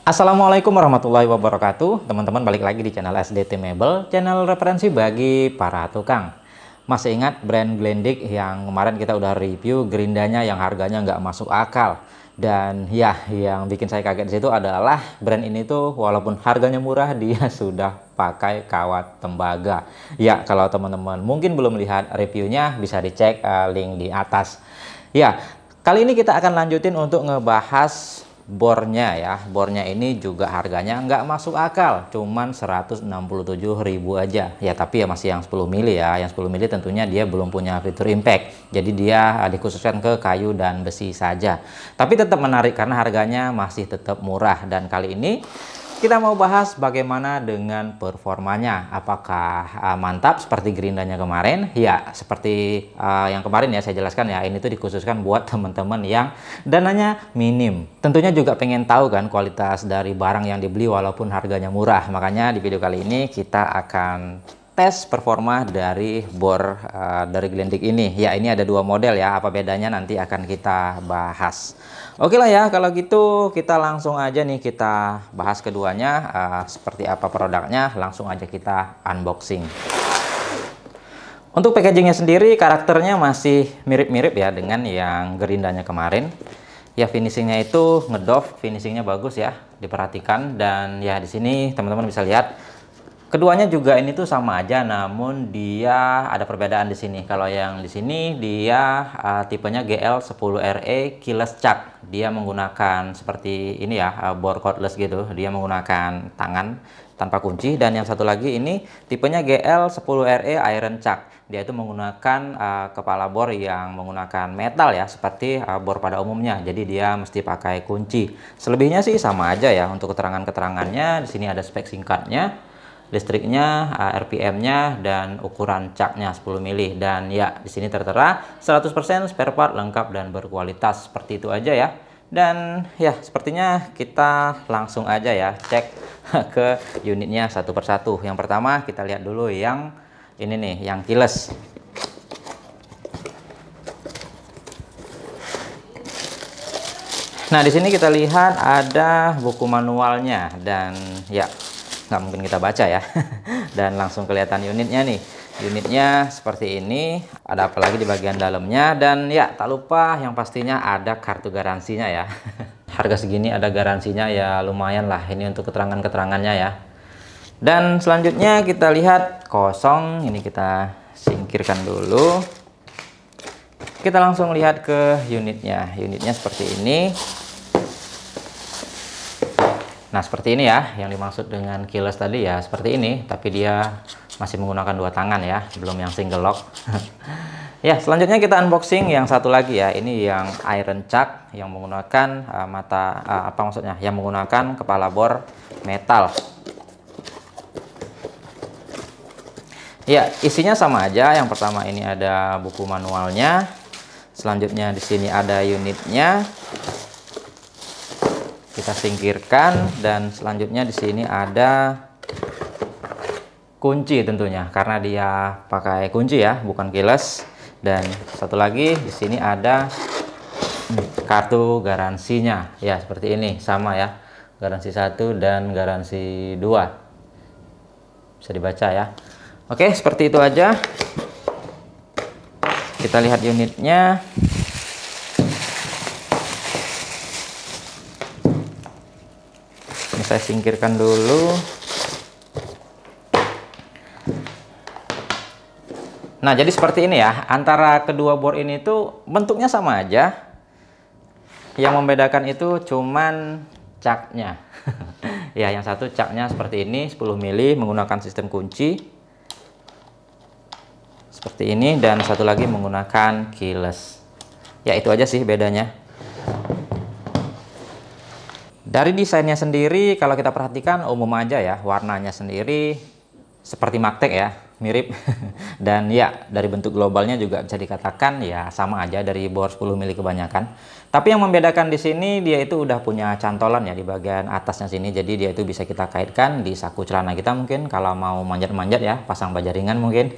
Assalamualaikum warahmatullahi wabarakatuh. Teman-teman, balik lagi di channel SDT Mebel, channel referensi bagi para tukang. Masih ingat brand Glendik yang kemarin kita udah review gerindanya yang harganya nggak masuk akal? Dan ya, yang bikin saya kaget di situ adalah brand ini tuh walaupun harganya murah, dia sudah pakai kawat tembaga. Ya, kalau teman-teman mungkin belum lihat reviewnya, bisa dicek link di atas. Ya, kali ini kita akan lanjutin untuk ngebahas bornya ya. Bornya ini juga harganya nggak masuk akal, cuman 167.000 aja ya, tapi ya masih yang 10 mili ya. Yang 10 mili tentunya dia belum punya fitur impact, jadi dia dikhususkan ke kayu dan besi saja, tapi tetap menarik karena harganya masih tetap murah. Dan kali ini kita mau bahas bagaimana dengan performanya. Apakah mantap seperti gerindanya kemarin? Ya, seperti yang kemarin ya saya jelaskan ya, ini tuh dikhususkan buat teman-teman yang dananya minim. Tentunya juga pengen tahu kan kualitas dari barang yang dibeli walaupun harganya murah. Makanya di video kali ini kita akan tes performa dari bor dari Glendik ini. Ya, ini ada dua model ya. Apa bedanya nanti akan kita bahas. Oke lah ya, kalau gitu kita langsung aja nih kita bahas keduanya, seperti apa produknya, langsung aja kita unboxing. Untuk packagingnya sendiri, karakternya masih mirip-mirip ya dengan yang gerindanya kemarin. Ya, finishingnya itu ngedove, finishingnya bagus ya, diperhatikan. Dan ya di sini teman-teman bisa lihat keduanya juga ini tuh sama aja, namun dia ada perbedaan di sini. Kalau yang di sini dia tipenya GL10RE keyless chuck. Dia menggunakan seperti ini ya, bor cordless gitu. Dia menggunakan tangan tanpa kunci. Dan yang satu lagi ini tipenya GL10RE iron chuck. Dia itu menggunakan kepala bor yang menggunakan metal ya, seperti bor pada umumnya. Jadi dia mesti pakai kunci. Selebihnya sih sama aja ya. Untuk keterangan-keterangannya di sini ada spek singkatnya, listriknya, RPM-nya, dan ukuran caknya 10 mili. Dan ya di sini tertera 100% spare part lengkap dan berkualitas. Seperti itu aja ya. Dan ya sepertinya kita langsung aja ya cek ke unitnya satu persatu. Yang pertama kita lihat dulu yang ini nih, yang keyless. Nah, di sini kita lihat ada buku manualnya dan ya nggak mungkin kita baca ya. Dan langsung kelihatan unitnya nih. Unitnya seperti ini. Ada apa lagi di bagian dalamnya. Dan ya tak lupa yang pastinya ada kartu garansinya ya. Harga segini ada garansinya ya, lumayan lah ini untuk keterangan-keterangannya ya. Dan selanjutnya kita lihat kosong. Ini kita singkirkan dulu. Kita langsung lihat ke unitnya. Unitnya seperti ini. Nah, seperti ini ya, yang dimaksud dengan keyless tadi ya, seperti ini, tapi dia masih menggunakan dua tangan ya, belum yang single lock. Ya, selanjutnya kita unboxing yang satu lagi ya, ini yang iron chuck yang menggunakan yang menggunakan kepala bor metal. Ya, isinya sama aja. Yang pertama ini ada buku manualnya, selanjutnya di sini ada unitnya. Kita singkirkan, dan selanjutnya di sini ada kunci tentunya karena dia pakai kunci ya, bukan keyless. Dan satu lagi di sini ada kartu garansinya ya, seperti ini sama ya, garansi 1 dan garansi 2 bisa dibaca ya. Oke, seperti itu aja. Kita lihat unitnya. Saya singkirkan dulu. Nah, jadi seperti ini ya, antara kedua bor ini tuh bentuknya sama aja. Yang membedakan itu cuman caknya. Ya, yang satu caknya seperti ini 10 mili menggunakan sistem kunci seperti ini, dan satu lagi menggunakan keyless. Ya, itu aja sih bedanya. Dari desainnya sendiri kalau kita perhatikan umum aja ya, warnanya sendiri seperti Magtek ya, mirip. Dan ya dari bentuk globalnya juga bisa dikatakan ya sama aja dari bor 10 mili kebanyakan. Tapi yang membedakan di sini dia itu udah punya cantolan ya di bagian atasnya sini, jadi dia itu bisa kita kaitkan di saku celana kita mungkin kalau mau manjat-manjat ya, pasang bajaringan mungkin.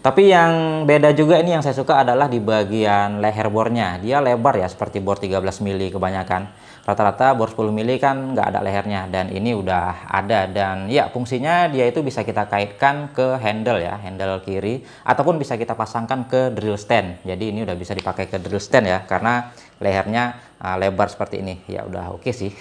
Tapi yang beda juga ini yang saya suka adalah di bagian leher bornya. Dia lebar ya seperti bor 13 mili kebanyakan. Rata-rata bor 10 mili kan nggak ada lehernya, dan ini udah ada. Dan ya, fungsinya dia itu bisa kita kaitkan ke handle ya, handle kiri, ataupun bisa kita pasangkan ke drill stand. Jadi ini udah bisa dipakai ke drill stand ya, karena lehernya lebar seperti ini. Ya udah oke sih.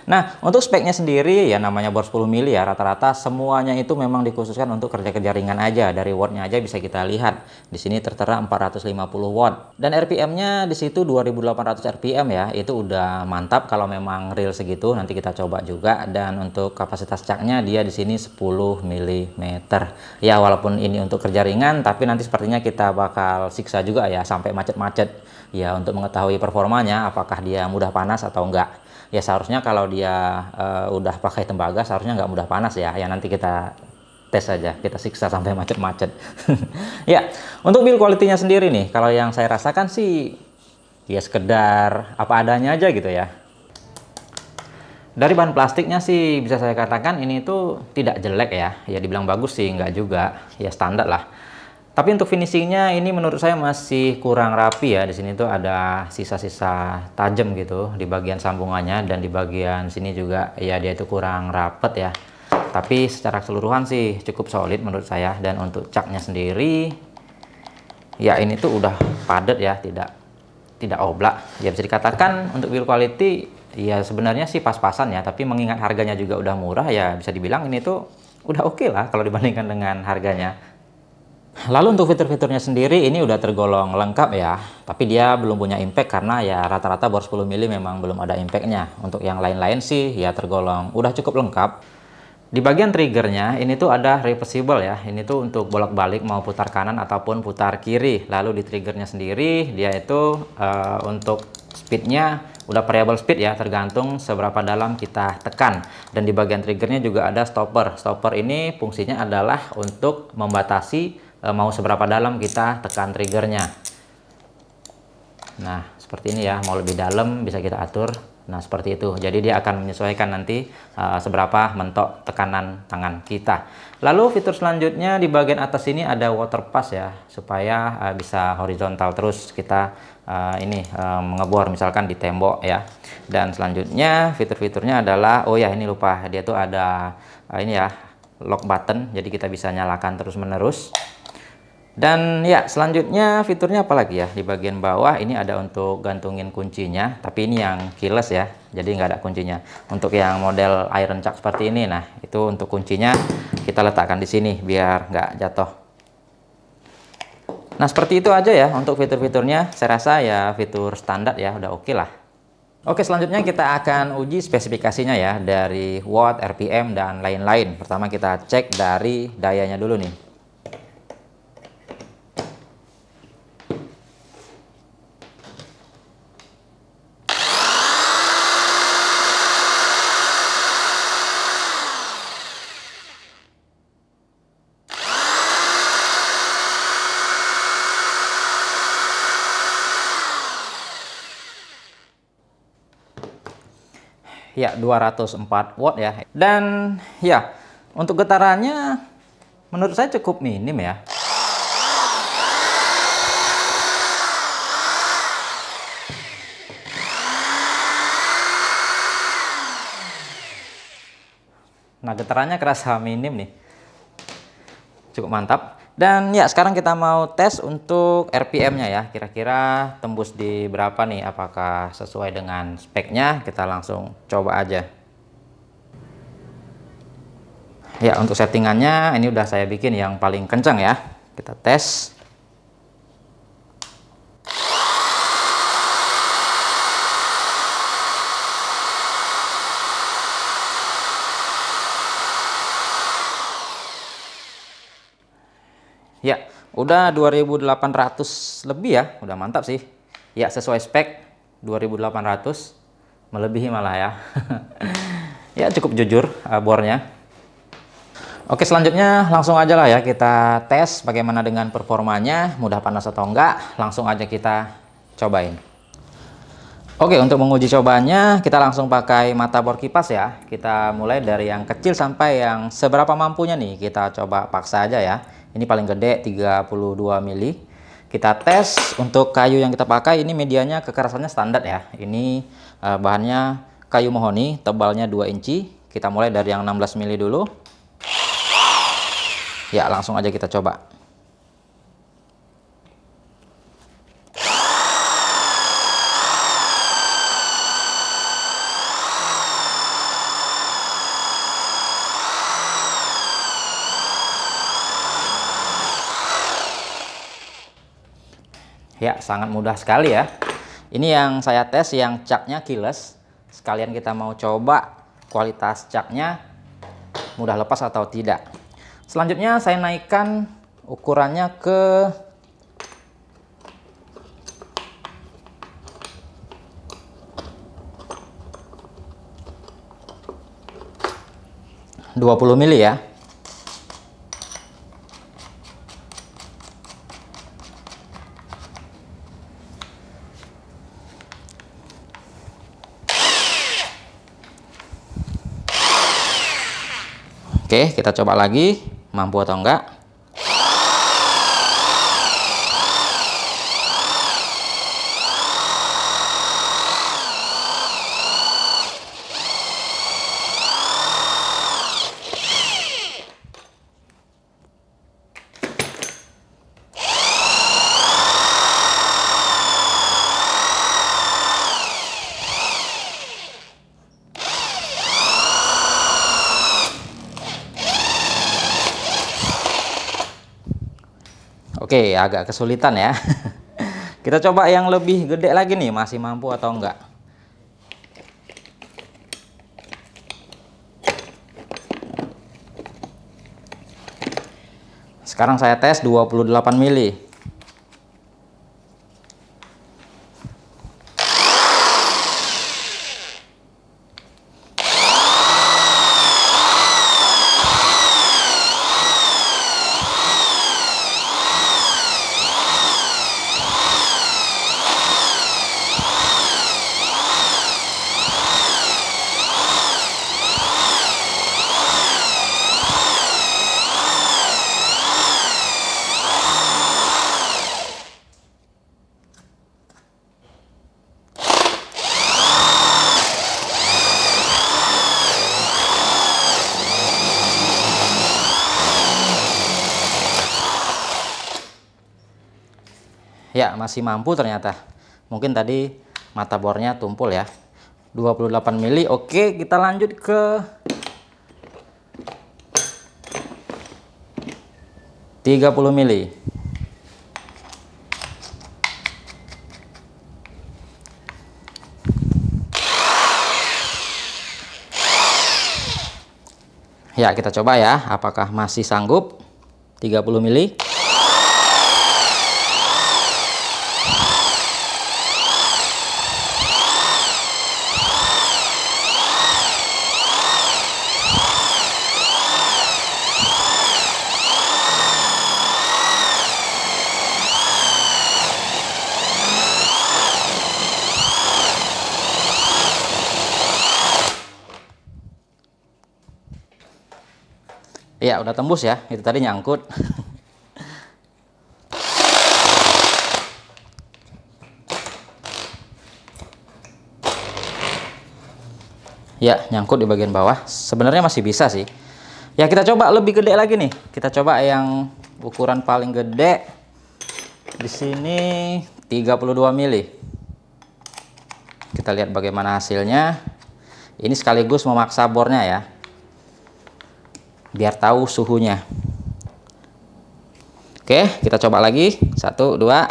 Nah, untuk speknya sendiri ya, namanya bor 10 mili ya, rata-rata semuanya itu memang dikhususkan untuk kerja-kerja ringan aja. Dari wattnya aja bisa kita lihat. Di sini tertera 450 watt. Dan RPM-nya di situ 2800 RPM ya. Itu udah mantap kalau memang real segitu. Nanti kita coba juga. Dan untuk kapasitas caknya dia di sini 10 mm. Ya, walaupun ini untuk kerja ringan, tapi nanti sepertinya kita bakal siksa juga ya sampai macet-macet. Ya, untuk mengetahui performanya apakah dia mudah panas atau enggak. Ya, seharusnya kalau dia udah pakai tembaga seharusnya nggak mudah panas ya. Ya, nanti kita tes aja, kita siksa sampai macet-macet. Ya, untuk build quality-nya sendiri nih, kalau yang saya rasakan sih ya sekedar apa adanya aja gitu ya. Dari bahan plastiknya sih bisa saya katakan ini tuh tidak jelek ya. Ya dibilang bagus sih nggak juga, ya standar lah. Tapi untuk finishingnya ini menurut saya masih kurang rapi ya. Di sini tuh ada sisa-sisa tajam gitu di bagian sambungannya, dan di bagian sini juga ya dia itu kurang rapet ya. Tapi secara keseluruhan sih cukup solid menurut saya. Dan untuk caknya sendiri ya ini tuh udah padat ya, tidak oblak. Ya bisa dikatakan untuk build quality ya sebenarnya sih pas-pasan ya. Tapi mengingat harganya juga udah murah ya, bisa dibilang ini tuh udah oke lah kalau dibandingkan dengan harganya. Lalu untuk fitur-fiturnya sendiri ini udah tergolong lengkap ya, tapi dia belum punya impact karena ya rata-rata bor 10 mili memang belum ada impactnya. Untuk yang lain-lain sih ya tergolong udah cukup lengkap. Di bagian triggernya ini tuh ada reversible ya, ini tuh untuk bolak-balik mau putar kanan ataupun putar kiri. Lalu di triggernya sendiri dia itu untuk speednya udah variable speed ya, tergantung seberapa dalam kita tekan. Dan di bagian triggernya juga ada stopper. Stopper ini fungsinya adalah untuk membatasi mau seberapa dalam kita tekan triggernya. Nah seperti ini ya, mau lebih dalam bisa kita atur. Nah seperti itu, jadi dia akan menyesuaikan nanti seberapa mentok tekanan tangan kita. Lalu fitur selanjutnya di bagian atas ini ada water pass ya, supaya bisa horizontal terus kita mengebor misalkan di tembok ya. Dan selanjutnya fitur-fiturnya adalah, oh ya ini lupa, dia tuh ada ini ya, lock button, jadi kita bisa nyalakan terus menerus. Dan ya selanjutnya fiturnya apa lagi ya, di bagian bawah ini ada untuk gantungin kuncinya, tapi ini yang keyless ya, jadi nggak ada kuncinya. Untuk yang model iron chuck seperti ini, nah itu untuk kuncinya kita letakkan di sini biar nggak jatuh. Nah seperti itu aja ya untuk fitur-fiturnya. Saya rasa ya fitur standar ya udah oke lah. Oke, selanjutnya kita akan uji spesifikasinya ya, dari watt, RPM dan lain-lain. Pertama kita cek dari dayanya dulu nih. Ya 204 watt ya. Dan ya untuk getarannya menurut saya cukup minim ya. Nah getarannya kerasa minim nih, cukup mantap. Dan ya sekarang kita mau tes untuk RPM-nya ya, kira-kira tembus di berapa nih, apakah sesuai dengan speknya. Kita langsung coba aja. Ya untuk settingannya ini udah saya bikin yang paling kencang ya, kita tes. Ya, udah 2800 lebih ya, udah mantap sih. Ya, sesuai spek 2800, melebihi malah ya. Ya, cukup jujur bornya. Oke, selanjutnya langsung aja lah ya kita tes bagaimana dengan performanya, mudah panas atau enggak. Langsung aja kita cobain. Oke, untuk menguji cobanya kita langsung pakai mata bor kipas ya. Kita mulai dari yang kecil sampai yang seberapa mampunya nih. Kita coba paksa aja ya. Ini paling gede 32 mili. Kita tes untuk kayu yang kita pakai, ini medianya kekerasannya standar ya. Ini Bahannya kayu mahoni, tebalnya 2 inci. Kita mulai dari yang 16 mili dulu. Ya, langsung aja kita coba. Ya, sangat mudah sekali ya. Ini yang saya tes yang caknya keyless. Sekalian kita mau coba kualitas caknya mudah lepas atau tidak. Selanjutnya saya naikkan ukurannya ke 20 mili ya. Oke, kita coba lagi, mampu atau enggak. Oke, agak kesulitan ya. Kita coba yang lebih gede lagi nih, masih mampu atau enggak. Sekarang saya tes 28 mili. Ya, masih mampu ternyata. Mungkin tadi mata bornya tumpul ya. 28 mili. Oke, kita lanjut ke 30 mili. Ya, kita coba ya, apakah masih sanggup 30 mili. Iya, udah tembus ya. Itu tadi nyangkut. Ya, nyangkut di bagian bawah. Sebenarnya masih bisa sih. Ya, kita coba lebih gede lagi nih. Kita coba yang ukuran paling gede. Di sini 32 mili. Kita lihat bagaimana hasilnya. Ini sekaligus memaksa bornya ya, biar tahu suhunya. Oke, kita coba lagi. 1, 2.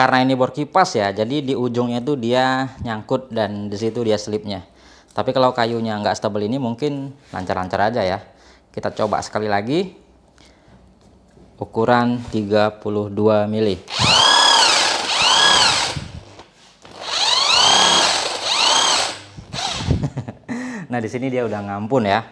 karena ini bor kipas ya, jadi di ujungnya itu dia nyangkut dan di situ dia slipnya. Tapi kalau kayunya nggak stabil ini mungkin lancar-lancar aja ya. Kita coba sekali lagi. Ukuran 32 mili. Nah, di sini dia udah ngampun ya.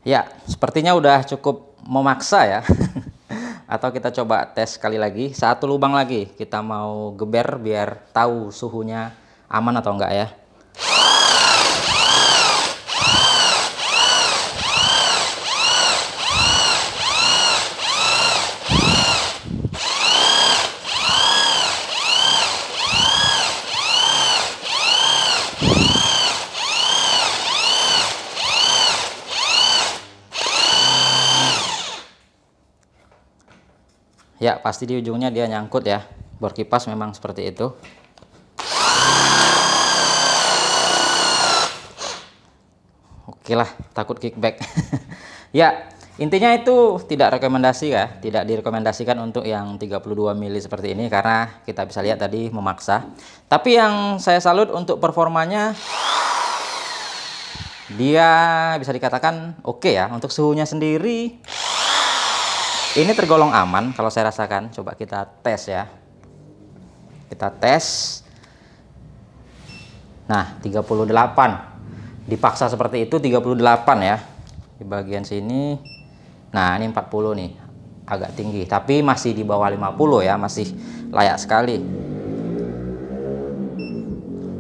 Ya, sepertinya udah cukup memaksa ya. Atau kita coba tes sekali lagi, satu lubang lagi. Kita mau geber biar tahu suhunya aman atau enggak ya. Ya, pasti di ujungnya dia nyangkut ya. Bor kipas memang seperti itu. Oke lah, takut kickback. Ya, intinya itu tidak rekomendasi ya. Tidak direkomendasikan untuk yang 32 mili seperti ini karena kita bisa lihat tadi memaksa. Tapi yang saya salut untuk performanya, dia bisa dikatakan oke ya. Untuk suhunya sendiri ini tergolong aman kalau saya rasakan. Coba kita tes ya. Kita tes. Nah, 38. Dipaksa seperti itu 38 ya. Di bagian sini. Nah, ini 40 nih. Agak tinggi, tapi masih di bawah 50 ya, masih layak sekali.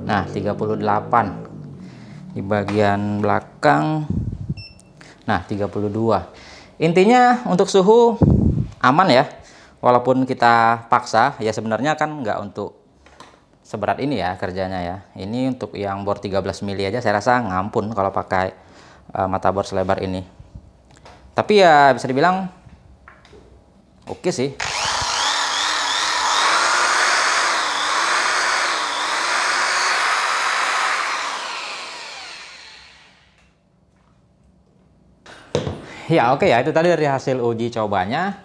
Nah, 38. Di bagian belakang. Nah, 32. Intinya untuk suhu aman ya, walaupun kita paksa ya. Sebenarnya kan nggak untuk seberat ini ya kerjanya ya. Ini untuk yang bor 13 mili aja saya rasa ngampun kalau pakai mata bor selebar ini. Tapi ya bisa dibilang oke sih. Ya oke ya, itu tadi dari hasil uji cobanya.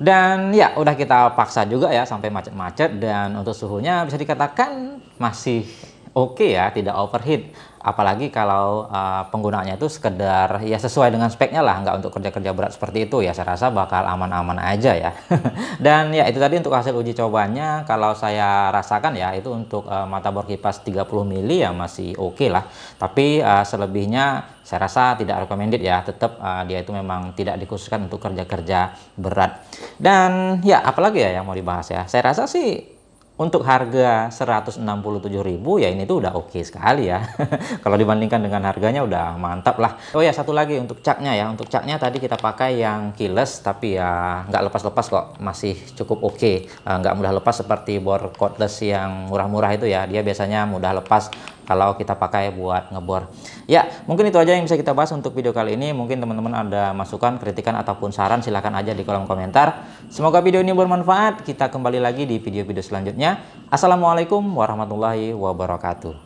Dan ya udah kita paksa juga ya sampai macet-macet, dan untuk suhunya bisa dikatakan masih oke ya, tidak overheat. Apalagi kalau penggunaannya itu sekedar ya sesuai dengan speknya lah, nggak untuk kerja-kerja berat seperti itu ya. Saya rasa bakal aman-aman aja ya. Dan ya itu tadi untuk hasil uji cobanya. Kalau saya rasakan ya itu untuk mata bor kipas 30 mili ya masih oke lah. Tapi selebihnya saya rasa tidak recommended ya. Tetap dia itu memang tidak dikhususkan untuk kerja-kerja berat. Dan ya apalagi ya yang mau dibahas ya. Saya rasa sih untuk harga 167.000 ya ini tuh udah oke sekali ya. Kalau dibandingkan dengan harganya udah mantap lah. Oh ya, satu lagi untuk caknya ya. Untuk caknya tadi kita pakai yang keyless, tapi ya nggak lepas-lepas kok, masih cukup oke. Nggak mudah lepas seperti bor cordless yang murah-murah itu ya. Dia biasanya mudah lepas kalau kita pakai buat ngebor. Ya, mungkin itu aja yang bisa kita bahas untuk video kali ini. Mungkin teman-teman ada masukan, kritikan, ataupun saran, silahkan aja di kolom komentar. Semoga video ini bermanfaat. Kita kembali lagi di video-video selanjutnya. Assalamualaikum warahmatullahi wabarakatuh.